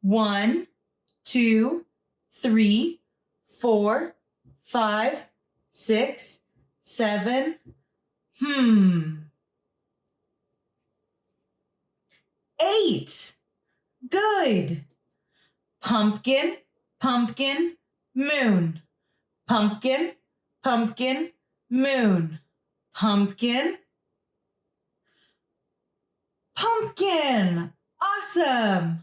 1, 2, 3, 4, 5, 6, 7. 8. Good. Pumpkin, pumpkin, moon. Pumpkin, pumpkin, moon. Pumpkin, pumpkin. Awesome.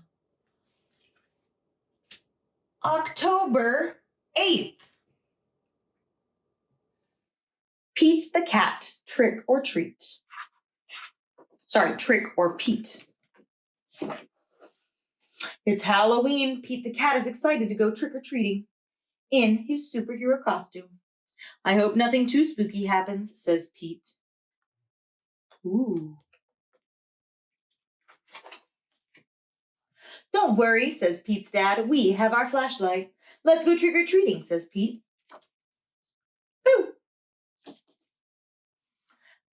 October 8th. Pete the cat, trick or treat. Sorry, trick or Pete. It's Halloween. Pete the cat is excited to go trick-or-treating in his superhero costume. I hope nothing too spooky happens, says Pete. Ooh. Don't worry, says Pete's dad. We have our flashlight. Let's go trick-or-treating, says Pete. Boo!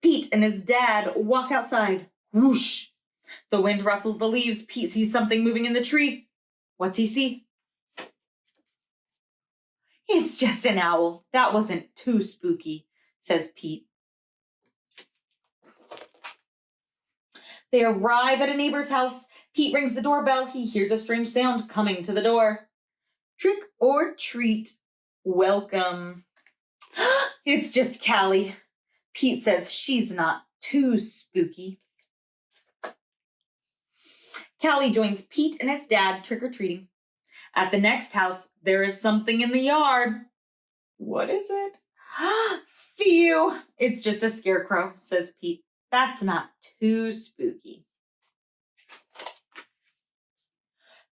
Pete and his dad walk outside. Whoosh! The wind rustles the leaves. Pete sees something moving in the tree. What's he see? It's just an owl. That wasn't too spooky, says Pete. They arrive at a neighbor's house. Pete rings the doorbell. He hears a strange sound coming to the door. Trick or treat. Welcome. It's just Callie. Pete says she's not too spooky. Callie joins Pete and his dad trick-or-treating. At the next house, there is something in the yard. What is it? Phew, it's just a scarecrow, says Pete. That's not too spooky.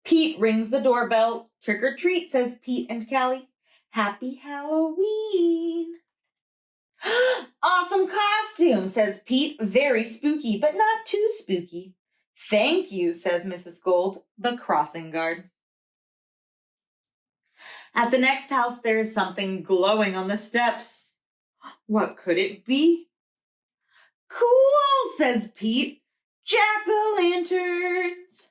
Pete rings the doorbell. Trick or treat, says Pete and Callie. Happy Halloween. Awesome costume, says Pete. Very spooky, but not too spooky. Thank you, says Mrs. Gold, the crossing guard. At the next house, there is something glowing on the steps. What could it be? Cool, says Pete. Jack-o'-lanterns.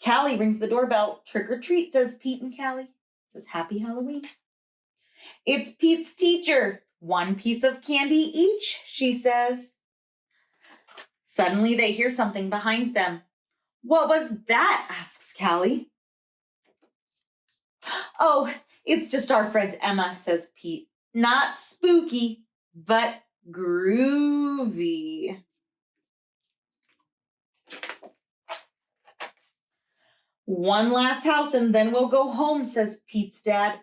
Callie rings the doorbell. Trick or treat, says Pete and Callie. Says Happy Halloween. It's Pete's teacher. 1 piece of candy each, she says. Suddenly they hear something behind them. What was that? Asks Callie. Oh, it's just our friend Emma, says Pete. Not spooky, but groovy. One last house and then we'll go home, says Pete's dad.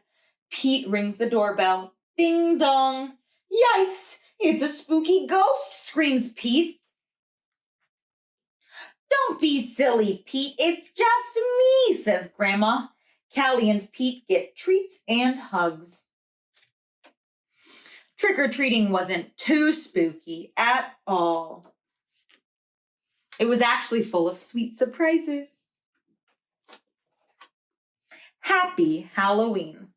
Pete rings the doorbell. Ding dong. Yikes, it's a spooky ghost, screams Pete. Don't be silly, Pete. It's just me, says Grandma. Callie and Pete get treats and hugs. Trick-or-treating wasn't too spooky at all. It was actually full of sweet surprises. Happy Halloween.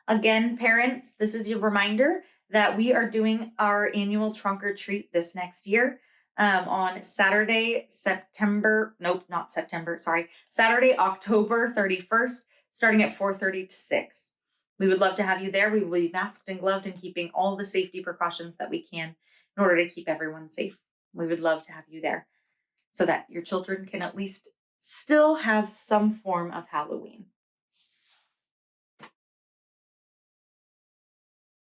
Again, parents, this is your reminder that we are doing our annual trunk or treat this next year on Saturday, October 31st, starting at 4:30 to 6. We would love to have you there. We will be masked and gloved and keeping all the safety precautions that we can in order to keep everyone safe. We would love to have you there so that your children can at least still have some form of Halloween.